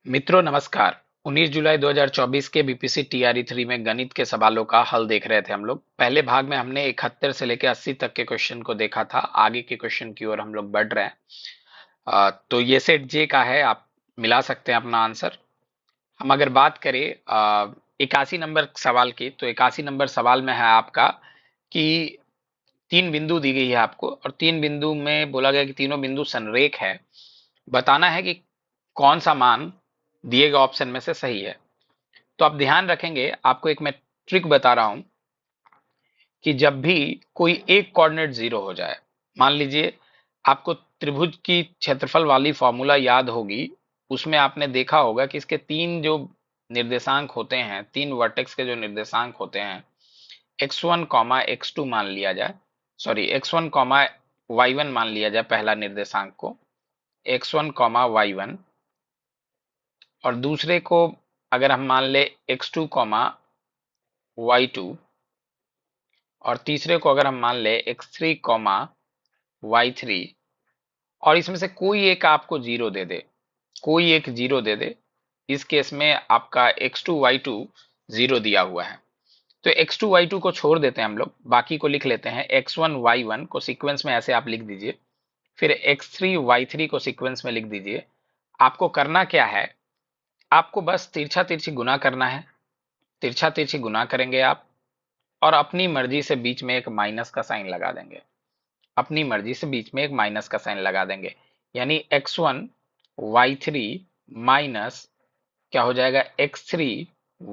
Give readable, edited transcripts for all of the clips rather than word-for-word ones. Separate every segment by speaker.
Speaker 1: मित्रों नमस्कार। 19 जुलाई 2024 के बीपीसी टीआरई 3 में गणित के सवालों का हल देख रहे थे हम लोग। पहले भाग में हमने 71 से लेकर 80 तक के क्वेश्चन को देखा था। आगे के क्वेश्चन की ओर हम लोग बढ़ रहे हैं। तो ये सेट जे का है, आप मिला सकते हैं अपना आंसर। हम अगर बात करें 81 नंबर सवाल की, तो 81 नंबर सवाल में है आपका कि तीन बिंदु दी गई है आपको, और तीन बिंदु में बोला गया कि तीनों बिंदु संरेख है। बताना है कि कौन सा मान दिए गए ऑप्शन में से सही है। तो आप ध्यान रखेंगे, आपको एक मैं ट्रिक बता रहा हूं कि जब भी कोई एक कोऑर्डिनेट जीरो हो जाए, मान लीजिए आपको त्रिभुज की क्षेत्रफल वाली फॉर्मूला याद होगी। उसमें आपने देखा होगा कि इसके तीन जो निर्देशांक होते हैं, तीन वर्टेक्स के जो निर्देशांक होते हैं, x1 कॉमा x2 मान लिया जाए, सॉरी x1 कॉमा y1 मान लिया जाए पहला निर्देशांक को, x1 कॉमा y1, और दूसरे को अगर हम मान ले x2 कॉमा y2, और तीसरे को अगर हम मान ले x3 कॉमा y3, और इसमें से कोई एक आपको जीरो दे दे, कोई एक जीरो दे दे। इस केस में आपका x2 y2 जीरो दिया हुआ है, तो x2 y2 को छोड़ देते हैं हम लोग, बाकी को लिख लेते हैं। x1 y1 को सीक्वेंस में ऐसे आप लिख दीजिए, फिर x3 y3 को सीक्वेंस में लिख दीजिए। आपको करना क्या है, आपको बस तिरछा तिरछी गुना करना है। तिरछा तिरछी गुना करेंगे आप, और अपनी मर्जी से बीच में एक माइनस का साइन लगा देंगे। अपनी मर्जी से बीच में एक माइनस का साइन लगा देंगे, यानी x1 y3 माइनस क्या हो जाएगा x3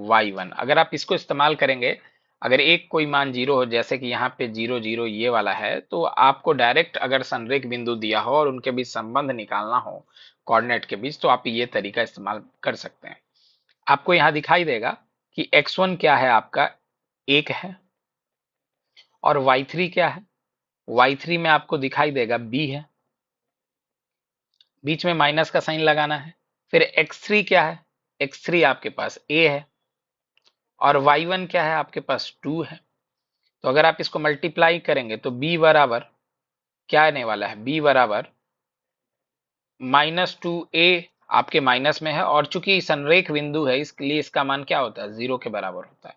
Speaker 1: y1। अगर आप इसको इस्तेमाल करेंगे, अगर एक कोई मान जीरो हो, जैसे कि यहाँ पे 0 0 ये वाला है, तो आपको डायरेक्ट अगर संरेख बिंदु दिया हो और उनके बीच संबंध निकालना हो कोऑर्डिनेट के बीच, तो आप ये तरीका इस्तेमाल कर सकते हैं। आपको यहाँ दिखाई देगा कि x1 क्या है आपका, एक है, और y3 क्या है, y3 में आपको दिखाई देगा b है, बीच में माइनस का साइन लगाना है। फिर x3 क्या है, x3 आपके पास a है, और y1 क्या है आपके पास 2 है। तो अगर आप इसको मल्टीप्लाई करेंगे तो b बराबर क्या आने वाला है, b बराबर -2a आपके माइनस में है, और चूंकि संरेख बिंदु है इसलिए इसका मान क्या होता है, जीरो के बराबर होता है।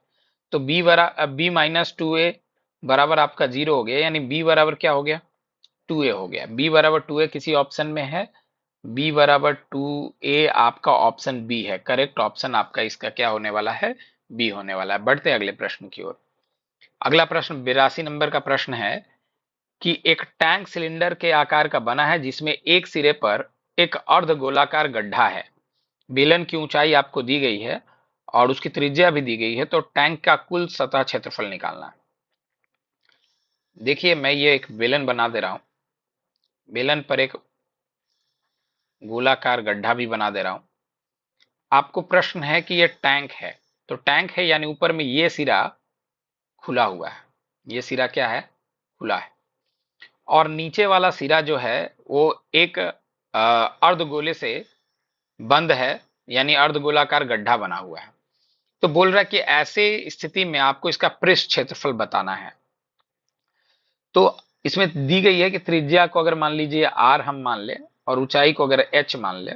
Speaker 1: तो b -2a बराबर आपका जीरो हो गया, यानी b बराबर क्या हो गया, 2a हो गया। b बराबर 2a किसी ऑप्शन में है, b बराबर 2a आपका ऑप्शन बी है। करेक्ट ऑप्शन आपका इसका क्या होने वाला है, बी होने वाला है। बढ़ते हैं अगले प्रश्न की ओर। अगला प्रश्न 82 नंबर का प्रश्न है कि एक टैंक सिलेंडर के आकार का बना है, जिसमें एक सिरे पर एक अर्ध गोलाकार गड्ढा है। बेलन की ऊंचाई आपको दी गई है और उसकी त्रिज्या भी दी गई है, तो टैंक का कुल सतह क्षेत्रफल निकालना है। देखिए मैं ये एक बेलन बना दे रहा हूं, बेलन पर एक गोलाकार गड्ढा भी बना दे रहा हूं। आपको प्रश्न है कि ये टैंक है, तो टैंक है यानी ऊपर में ये सिरा खुला हुआ है, ये सिरा क्या है, खुला है, और नीचे वाला सिरा जो है वो एक अर्धगोले से बंद है, यानी अर्धगोलाकार गड्ढा बना हुआ है। तो बोल रहा है कि ऐसे स्थिति में आपको इसका पृष्ठ क्षेत्रफल बताना है। तो इसमें दी गई है कि त्रिज्या को अगर मान लीजिए r हम मान ले, और ऊंचाई को अगर h मान ले,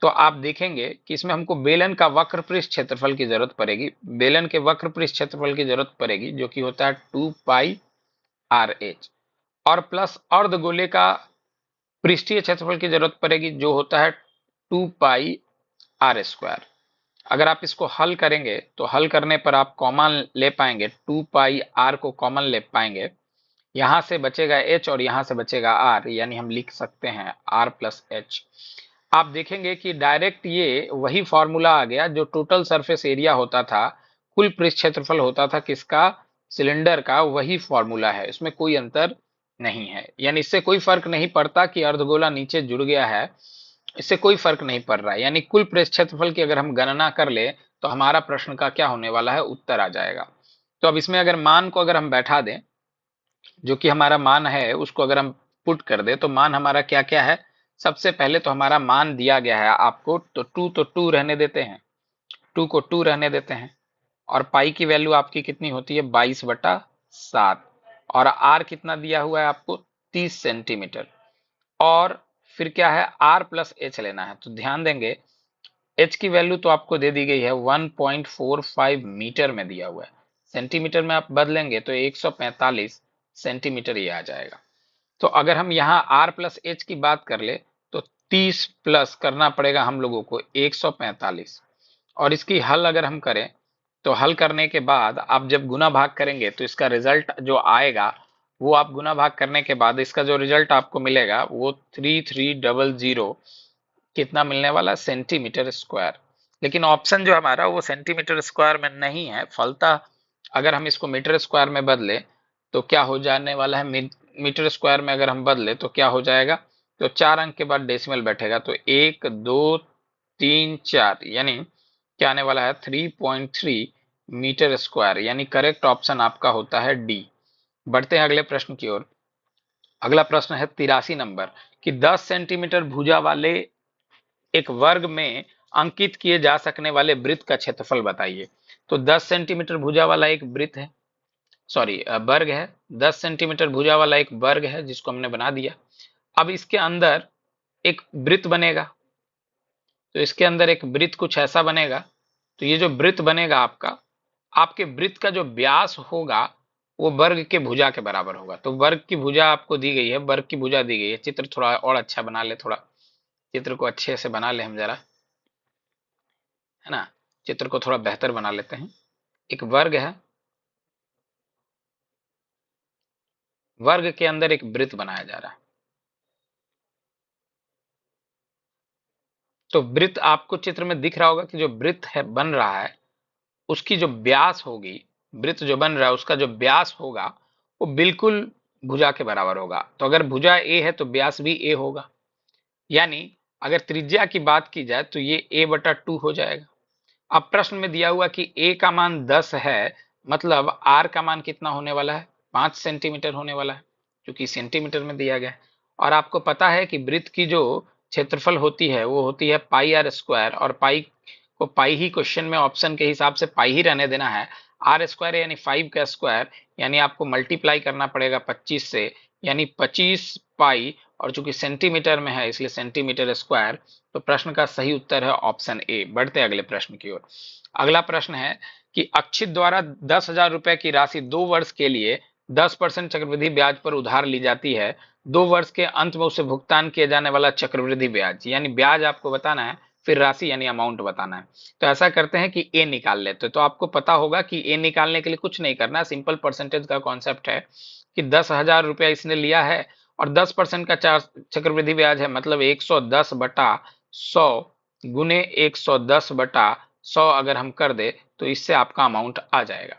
Speaker 1: तो आप देखेंगे कि इसमें हमको बेलन का वक्र पृष्ठ क्षेत्रफल की जरूरत पड़ेगी। बेलन के वक्र पृष्ठ क्षेत्रफल की जरूरत पड़ेगी, जो कि होता है 2 पाई आर एच, और प्लस अर्धगोले का पृष्ठीय क्षेत्रफल की जरूरत पड़ेगी, जो होता है 2 पाई आर स्क्वायर। अगर आप इसको हल करेंगे तो हल करने पर आप कॉमन ले पाएंगे, 2 पाई आर को कॉमन ले पाएंगे, यहां से बचेगा h और यहां से बचेगा r, यानी हम लिख सकते हैं r प्लस एच। आप देखेंगे कि डायरेक्ट ये वही फॉर्मूला आ गया जो टोटल सरफेस एरिया होता था, कुल पृष्ठ क्षेत्रफल होता था किसका, सिलेंडर का, वही फॉर्मूला है, इसमें कोई अंतर नहीं है। यानी इससे कोई फर्क नहीं पड़ता कि अर्धगोला नीचे जुड़ गया है, इससे कोई फर्क नहीं पड़ रहा है। यानी कुल पृष्ठ क्षेत्रफल की अगर हम गणना कर ले तो हमारा प्रश्न का क्या होने वाला है, उत्तर आ जाएगा। तो अब इसमें अगर मान को अगर हम बैठा दें, जो कि हमारा मान है उसको अगर हम पुट कर दे, तो मान हमारा क्या क्या है। सबसे पहले तो हमारा मान दिया गया है आपको, तो टू रहने देते हैं, टू को टू रहने देते हैं, और पाई की वैल्यू आपकी कितनी होती है, 22/7, और आर कितना दिया हुआ है आपको, 30 सेंटीमीटर। और फिर क्या है, आर प्लस एच लेना है। तो ध्यान देंगे एच की वैल्यू तो आपको दे दी गई है 1.45 मीटर में दिया हुआ है, सेंटीमीटर में आप बदलेंगे तो 145 सेंटीमीटर ये आ जाएगा। तो अगर हम यहाँ आर प्लस एच की बात कर ले तो 30 प्लस करना पड़ेगा हम लोगों को 145, और इसकी हल अगर हम करें तो हल करने के बाद आप जब गुना भाग करेंगे तो इसका रिजल्ट जो आएगा वो आप गुना भाग करने के बाद इसका जो रिजल्ट आपको मिलेगा वो 3300 कितना मिलने वाला, सेंटीमीटर स्क्वायर। लेकिन ऑप्शन जो हमारा वो सेंटीमीटर स्क्वायर में नहीं है, फलतः अगर हम इसको मीटर स्क्वायर में बदले तो क्या हो जाने वाला है, मीटर स्क्वायर में अगर हम बदले तो क्या हो जाएगा, तो 4 अंक के बाद डेसिमल बैठेगा तो 1 2 3 4, यानी क्या आने वाला है 3.3 मीटर स्क्वायर, यानी करेक्ट ऑप्शन आपका होता है डी। बढ़ते हैं अगले प्रश्न की ओर। अगला प्रश्न है 83 नंबर कि 10 सेंटीमीटर भुजा वाले एक वर्ग में अंकित किए जा सकने वाले वृत्त का क्षेत्रफल बताइए। तो 10 सेंटीमीटर भुजा वाला एक वृत्त है, सॉरी वर्ग है, 10 सेंटीमीटर भुजा वाला एक वर्ग है जिसको हमने बना दिया। अब इसके अंदर एक वृत्त बनेगा, तो इसके अंदर एक वृत्त कुछ ऐसा बनेगा। तो ये जो वृत्त बनेगा आपका, आपके वृत्त का जो व्यास होगा वो वर्ग के भुजा के बराबर होगा। तो वर्ग की भुजा आपको दी गई है, वर्ग की भुजा दी गई है। चित्र थोड़ा और अच्छा बना ले, थोड़ा चित्र को अच्छे से बना ले हम जरा, है ना, चित्र को थोड़ा बेहतर बना लेते हैं। एक वर्ग है, वर्ग के अंदर एक वृत्त बनाया जा रहा है। तो वृत्त आपको चित्र में दिख रहा होगा कि जो वृत्त है बन रहा है उसकी जो व्यास होगी, वृत्त जो बन रहा है उसका जो व्यास होगा वो बिल्कुल भुजा के बराबर होगा। तो अगर भुजा ए है तो व्यास भी ए होगा, यानी अगर त्रिज्या की बात की जाए तो ये a/2 हो जाएगा। अब प्रश्न में दिया हुआ कि a का मान 10 है, मतलब r का मान कितना होने वाला है, 5 सेंटीमीटर होने वाला है, क्योंकि सेंटीमीटर में दिया गया है। और आपको पता है कि वृत्त की जो क्षेत्रफल होती है वो होती है पाई आर स्क्वायर, और पाई को पाई ही क्वेश्चन में ऑप्शन के हिसाब से पाई ही रहने देना है। आर स्क्वायर यानी 5 का स्क्वायर, यानी आपको मल्टीप्लाई करना पड़ेगा 25 से, यानी 25 पाई, और चूंकि सेंटीमीटर में है इसलिए सेंटीमीटर स्क्वायर। तो प्रश्न का सही उत्तर है ऑप्शन ए। बढ़ते अगले प्रश्न की ओर। अगला प्रश्न है कि अक्षित द्वारा 10,000 रुपए की राशि 2 वर्ष के लिए 10% चक्रवृद्धि ब्याज पर उधार ली जाती है। 2 वर्ष के अंत में उसे भुगतान किया जाने वाला चक्रवृद्धि ब्याज, यानी ब्याज आपको बताना है, फिर राशि यानी अमाउंट बताना है। तो ऐसा करते हैं कि ए निकाल लेते, तो आपको पता होगा कि ए निकालने के लिए कुछ नहीं करना, सिंपल परसेंटेज का कॉन्सेप्ट है कि 10,000 रुपया इसने लिया है और 10% का चक्रवृद्धि ब्याज है, मतलब 110/100 गुने 110/100 अगर हम कर दे तो इससे आपका अमाउंट आ जाएगा।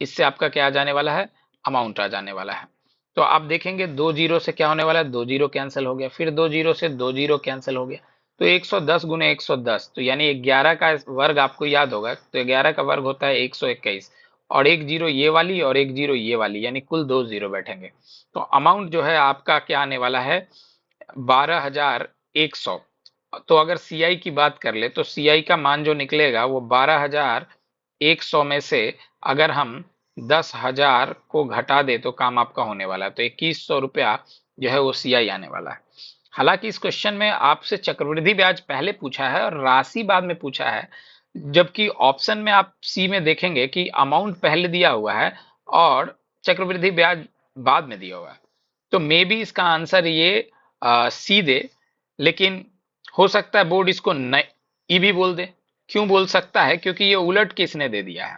Speaker 1: इससे आपका क्या आ जाने वाला है, अमाउंट आ जाने वाला है। तो आप देखेंगे 2 जीरो से क्या होने वाला है, 2 जीरो कैंसिल हो गया, फिर 2 जीरो से 2 जीरो कैंसिल हो गया, तो 110 गुने 110, तो यानी 11 का वर्ग आपको याद होगा, तो 11 का वर्ग होता है 121, और एक जीरो ये वाली और एक जीरो ये वाली, यानी कुल 2 जीरो बैठेंगे। तो अमाउंट जो है आपका क्या आने वाला है, 12,100। तो अगर सीआई की बात कर ले तो सीआई का मान जो निकलेगा वो 12,100 में से अगर हम 10,000 को घटा दे तो काम आपका होने वाला है, तो 2,100 रुपया जो है वो सीआई आने वाला है। हालांकि इस क्वेश्चन में आपसे चक्रवृद्धि ब्याज पहले पूछा है और राशि बाद में पूछा है, जबकि ऑप्शन में आप सी में देखेंगे कि अमाउंट पहले दिया हुआ है और चक्रवृद्धि ब्याज बाद में दिया हुआ है। तो मे बी इसका आंसर ये सी दे, लेकिन हो सकता है बोर्ड इसको ई भी बोल दे। क्यों बोल सकता है, क्योंकि ये उलट के इसने दे दिया है।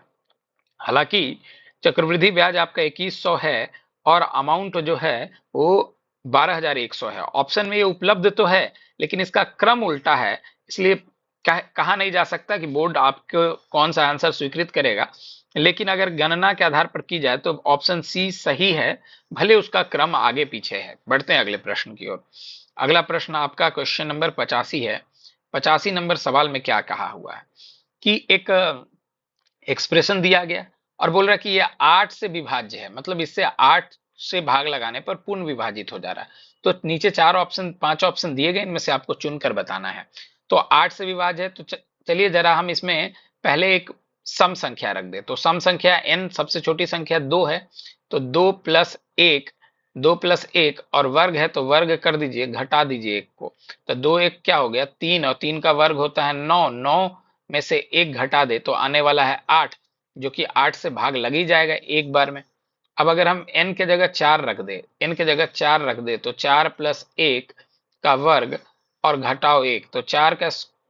Speaker 1: हालांकि चक्रवृद्धि ब्याज आपका 2,100 है और अमाउंट जो है वो 12,100 है। ऑप्शन में ये उपलब्ध तो है लेकिन इसका क्रम उल्टा है, इसलिए कहा नहीं जा सकता कि बोर्ड आपको कौन सा आंसर स्वीकृत करेगा। लेकिन अगर गणना के आधार पर की जाए तो ऑप्शन सी सही है, भले उसका क्रम आगे पीछे है। बढ़ते हैं अगले प्रश्न की ओर। अगला प्रश्न आपका क्वेश्चन नंबर 85 है। 85 नंबर सवाल में क्या कहा हुआ है कि एक एक्सप्रेशन दिया गया और बोल रहा है कि ये 8 से विभाज्य है, मतलब इससे 8 से भाग लगाने पर पूर्ण विभाजित हो जा रहा है। तो नीचे 5 ऑप्शन दिए गए, इनमें से आपको चुनकर बताना है। तो 8 से विभाज्य है, तो चलिए जरा हम इसमें पहले एक सम संख्या रख दे। तो सम संख्या n, सबसे छोटी संख्या 2 है, तो 2 + 1 2 प्लस 1 और वर्ग है तो वर्ग कर दीजिए, घटा दीजिए 1 को, तो 2 1 क्या हो गया 3, और 3 का वर्ग होता है 9, 9 में से 1 घटा दे तो आने वाला है 8, जो कि 8 से भाग लग ही जाएगा एक बार में। अब अगर हम n के जगह 4 रख दे, n के जगह 4 रख दे तो 4 प्लस 1 का वर्ग और घटाओ 1, तो 4 का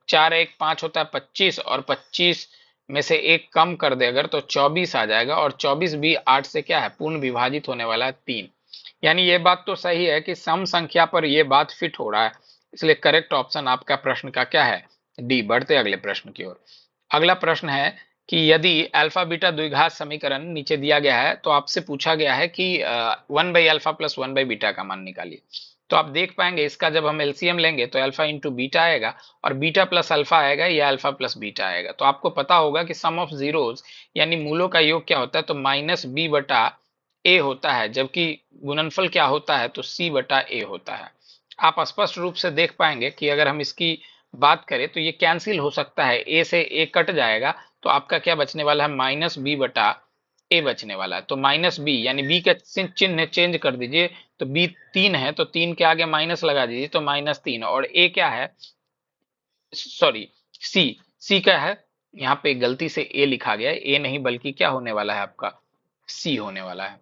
Speaker 1: 4 1 5 होता है 25, और 25 में से 1 कम कर दे अगर तो 24 आ जाएगा, और 24 भी 8 से क्या है पूर्ण विभाजित होने वाला है 3। यानी ये बात तो सही है कि सम संख्या पर ये बात फिट हो रहा है, इसलिए करेक्ट ऑप्शन आपका प्रश्न का क्या है, डी। बढ़ते अगले प्रश्न की ओर। अगला प्रश्न है कि यदि अल्फा बीटा द्विघात समीकरण नीचे दिया गया है तो आपसे पूछा गया है कि 1/अल्फा प्लस 1/बीटा का मान निकालिए। तो आप देख पाएंगे इसका जब हम एलसीएम लेंगे तो अल्फा इंटू बीटा आएगा, और बीटा प्लस अल्फा आएगा या अल्फा प्लस बीटा आएगा। तो आपको पता होगा कि सम ऑफ जीरोज यानी मूलों का योग क्या होता है, तो माइनस बी बटा ए होता है, जबकि गुणनफल क्या होता है, तो सी बटा ए होता है। आप स्पष्ट रूप से देख पाएंगे कि अगर हम इसकी बात करें तो ये कैंसिल हो सकता है, ए से ए कट जाएगा, तो आपका क्या बचने वाला है, माइनस बी बटा ए बचने वाला है। तो माइनस बी यानी बी का चिन्ह चेंज कर दीजिए, तो बी 3 है तो 3 के आगे माइनस लगा दीजिए तो -3, और ए क्या है, सॉरी सी, सी क्या है, यहाँ पे गलती से ए लिखा गया है, ए नहीं बल्कि क्या होने वाला है आपका सी होने वाला है,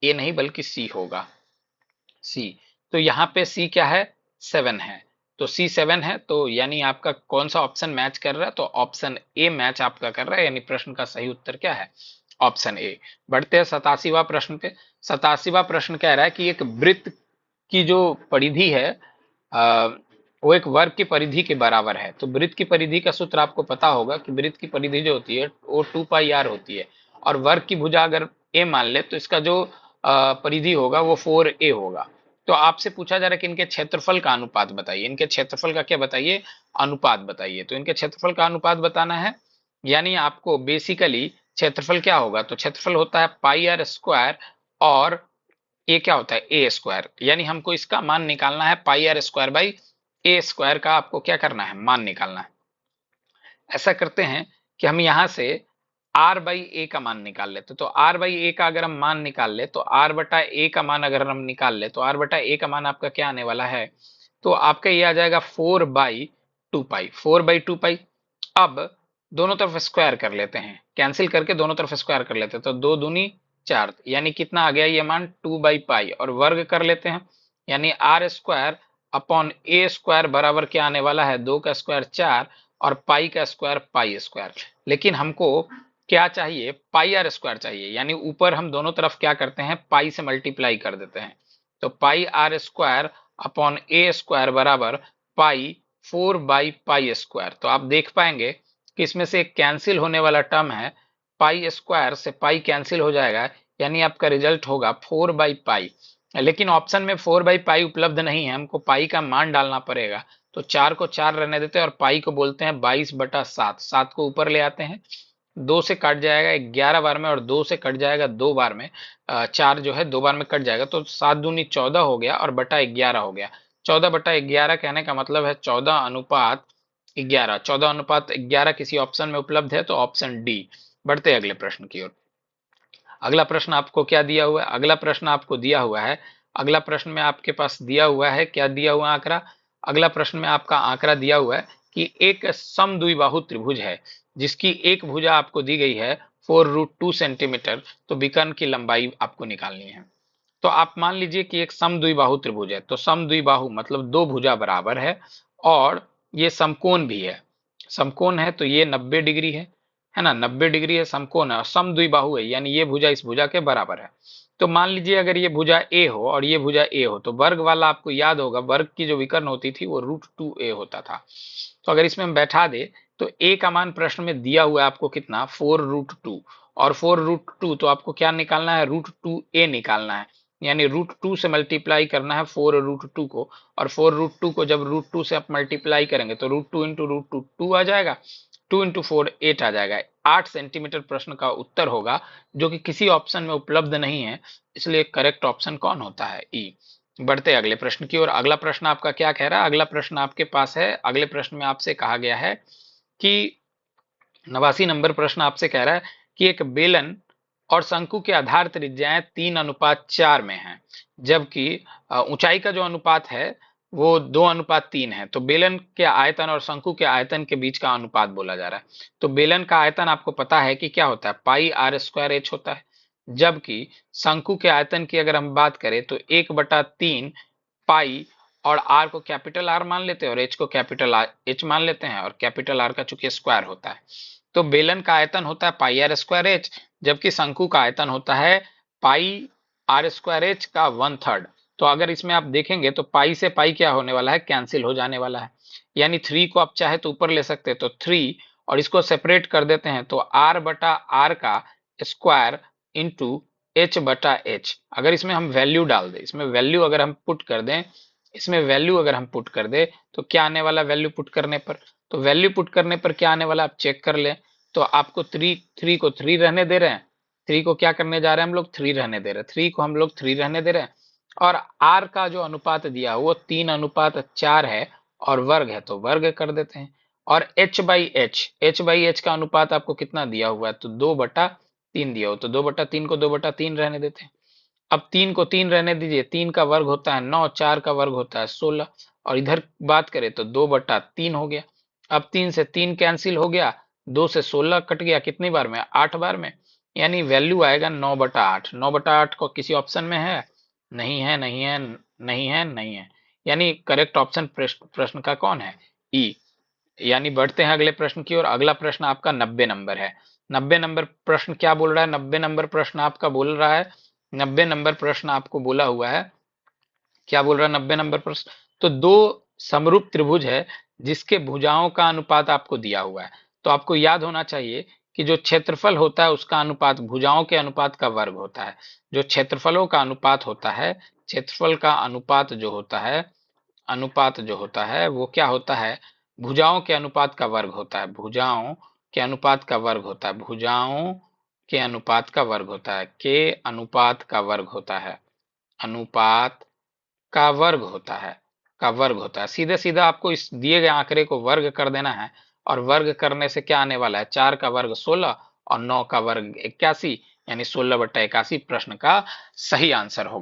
Speaker 1: ए नहीं बल्कि सी होगा, सी। तो यहाँ पे सी क्या है, 7 है, तो सी 7 है, तो यानी आपका कौन सा ऑप्शन मैच कर रहा है, तो ऑप्शन ए मैच आपका कर रहा है, यानी प्रश्न का सही उत्तर क्या है, ऑप्शन ए। बढ़ते हैं 87वां प्रश्न पे। 87वां प्रश्न कह रहा है कि एक वृत्त की जो परिधि है आ, वो एक वर्ग की परिधि के बराबर है। तो वृत्त की परिधि का सूत्र आपको पता होगा कि वृत्त की परिधि जो होती है वो 2 पाई आर होती है, और वर्ग की भुजा अगर ए मान ले तो इसका जो परिधि होगा वो 4a होगा। तो आपसे पूछा जा रहा है कि इनके क्षेत्रफल का अनुपात बताइए, इनके क्षेत्रफल का क्या बताइए, अनुपात बताइए। तो इनके क्षेत्रफल का अनुपात बताना है, यानी आपको बेसिकली क्षेत्रफल क्या होगा, तो क्षेत्रफल होता है पाई आर स्क्वायर, और ए क्या होता है, ए स्क्वायर। यानी हमको इसका मान निकालना है pi r square by a square का, आपको क्या करना है, मान निकालना है। ऐसा करते हैं कि हम यहां से आर बाई ए का मान निकाल लेते, तो आर बाई ए का अगर हम मान निकाल ले तो आर बटा ए का मान अगर हम निकाल ले तो आर बटा ए का मान आपका क्या आने वाला है, तो आपका ये आ जाएगा 4/2 पाई, 4/2 पाई। अब दोनों तरफ स्क्वायर कर लेते हैं, कैंसिल करके दोनों तरफ स्क्वायर कर लेते हैं, तो 2 दूनी 4, यानी कितना आ गया ये मान 2/पाई, और वर्ग कर लेते हैं, यानी आर स्क्वायर अपॉन ए स्क्वायर बराबर क्या आने वाला है, 2 का स्क्वायर 4, और पाई का स्क्वायर पाई स्क्वायर। लेकिन हमको क्या चाहिए, पाई आर स्क्वायर चाहिए, यानी ऊपर हम दोनों तरफ क्या करते हैं, पाई से मल्टीप्लाई कर देते हैं। तो पाई आर स्क्वायर अपॉन ए स्क्वायर बराबर पाई 4/पाई स्क्वायर। तो आप देख पाएंगे कि इसमें से एक कैंसिल होने वाला टर्म है, पाई स्क्वायर से पाई कैंसिल हो जाएगा, यानी आपका रिजल्ट होगा 4/पाई। लेकिन ऑप्शन में 4/पाई उपलब्ध नहीं है, हमको पाई का मान डालना पड़ेगा। तो 4 को 4 रहने देते हैं, और पाई को बोलते हैं 22/7, 7 को ऊपर ले आते हैं, 2 से कट जाएगा 11 बार में, और 2 से कट जाएगा 2 बार में, 4 जो है 2 बार में कट जाएगा, तो 7 दूनी 14 हो गया, और बटा 11 हो गया। 14/11 कहने का मतलब है 14:11, 14:11 किसी ऑप्शन में उपलब्ध है तो ऑप्शन डी। बढ़ते अगले प्रश्न की ओर। अगला प्रश्न आपको क्या दिया हुआ है, अगला प्रश्न आपको दिया हुआ है, अगला प्रश्न में आपके पास दिया हुआ है, क्या दिया हुआ आंकड़ा, अगला प्रश्न में आपका आंकड़ा दिया हुआ है कि एक समद्विबाहु त्रिभुज है जिसकी एक भुजा आपको दी गई है 4√2 सेंटीमीटर, तो विकर्ण की लंबाई आपको निकालनी है। तो आप मान लीजिए कि एक समद्विबाहु त्रिभुज है, तो समद्विबाहु मतलब दो भुजा बराबर है, और ये समकोण भी है, समकोण है तो ये 90 डिग्री है ना, 90 डिग्री है, समकोण है और समद्विबाहु है, यानी ये भुजा इस भुजा के बराबर है। तो मान लीजिए अगर ये भुजा ए हो और ये भुजा ए हो, तो वर्ग वाला आपको याद होगा, वर्ग की जो विकर्ण होती थी वो √2a होता था। तो अगर इसमें हम बैठा दे तो a का मान प्रश्न में दिया हुआ है आपको कितना, 4√2, और 4√2 तो आपको क्या निकालना है, √2a निकालना है, यानी √2 से मल्टीप्लाई करना है 4√2 को, और 4√2 को जब √2 से आप मल्टीप्लाई करेंगे तो √2 इंटू √2 2 आ जाएगा, 2 इंटू 4 8 आ जाएगा। 8 सेंटीमीटर प्रश्न का उत्तर होगा, जो कि किसी ऑप्शन में उपलब्ध नहीं है, इसलिए करेक्ट ऑप्शन कौन होता है, ई। बढ़ते अगले प्रश्न की ओर। अगला प्रश्न आपका क्या कह रहा है, अगला प्रश्न आपके पास है, अगले प्रश्न में आपसे कहा गया है कि 89 नंबर प्रश्न आपसे कह रहा है कि एक बेलन और शंकु के आधार त्रिज्याएं 3:4 में हैं, जबकि ऊंचाई का जो अनुपात है वो 2:3 है। तो बेलन के आयतन और शंकु के आयतन के बीच का अनुपात बोला जा रहा है। तो बेलन का आयतन आपको पता है कि क्या होता है, पाई आर स्क्वायर एच होता है, जबकि शंकु के आयतन की अगर हम बात करें तो 1/3 पाई, और आर को कैपिटल आर मान लेते हैं और एच को कैपिटल एच मान लेते हैं, और कैपिटल आर का चूंकि स्क्वायर होता है तो बेलन का आयतन होता है पाई आर स्क्वायर एच, जबकि शंकु का आयतन होता है पाई आर स्क्वायर एच का 1/3। तो अगर इसमें आप देखेंगे तो पाई से पाई क्या होने वाला है, कैंसिल हो जाने वाला है। यानी 3 को आप चाहे तो ऊपर ले सकते हैं तो 3, और इसको सेपरेट कर देते हैं तो आर बटा आर का स्क्वायर इंटू एच बटा एच। अगर इसमें हम वैल्यू डाल दें, इसमें वैल्यू अगर हम पुट कर दें, इसमें वैल्यू अगर हम पुट कर दे तो क्या आने वाला वैल्यू पुट करने पर, तो वैल्यू पुट करने पर क्या आने वाला आप चेक कर लें। तो आपको 3 को 3 रहने दे रहे हैं, 3 को क्या करने जा रहे हैं हम लोग, 3 रहने दे रहे हैं, 3 को हम लोग 3 रहने दे रहे हैं। और आर का जो अनुपात दिया वो 3:4 है, और वर्ग है तो वर्ग कर देते हैं। और एच बाई एच का अनुपात आपको कितना दिया हुआ है, तो 2/3 दिया हो, तो 2/3 को 2/3 रहने देते हैं। अब 3 को 3 रहने दीजिए, 3 का वर्ग होता है 9, 4 का वर्ग होता है 16, और इधर बात करें तो 2/3 हो गया। अब 3 से 3 कैंसिल हो गया, 2 से 16 कट गया, कितनी बार में, 8 बार में। यानी वैल्यू आएगा 9/8। 9/8 को किसी ऑप्शन में है, नहीं है, नहीं है, नहीं है, नहीं है। यानी करेक्ट ऑप्शन प्रश्न का कौन है, ई। यानी बढ़ते हैं अगले प्रश्न की ओर। अगला प्रश्न आपका 90 नंबर है। 90 नंबर प्रश्न क्या बोल रहा है, 90 नंबर प्रश्न आपका बोल रहा है, 90 नंबर प्रश्न आपको बोला हुआ है, क्या बोल रहा है 90 नंबर प्रश्न, तो दो समरूप त्रिभुज है जिसके भुजाओं का अनुपात आपको दिया हुआ है। तो आपको याद होना चाहिए कि जो क्षेत्रफल होता है उसका अनुपात भुजाओं के अनुपात का वर्ग होता है। जो क्षेत्रफलों का अनुपात होता है, क्षेत्रफल का अनुपात जो होता है, अनुपात जो होता है वो क्या होता है, भुजाओं के अनुपात का वर्ग होता है। भुजाओं के अनुपात का वर्ग होता है, भुजाओं के अनुपात का वर्ग होता है, के अनुपात का वर्ग होता है, अनुपात का वर्ग होता है, का वर्ग होता है। सीधे सीधा आपको इस दिए गए आंकड़े को वर्ग कर देना है, और वर्ग करने से क्या आने वाला है, 4 का वर्ग 16 और 9 का वर्ग 81, यानी 16/81 प्रश्न का सही आंसर होगा।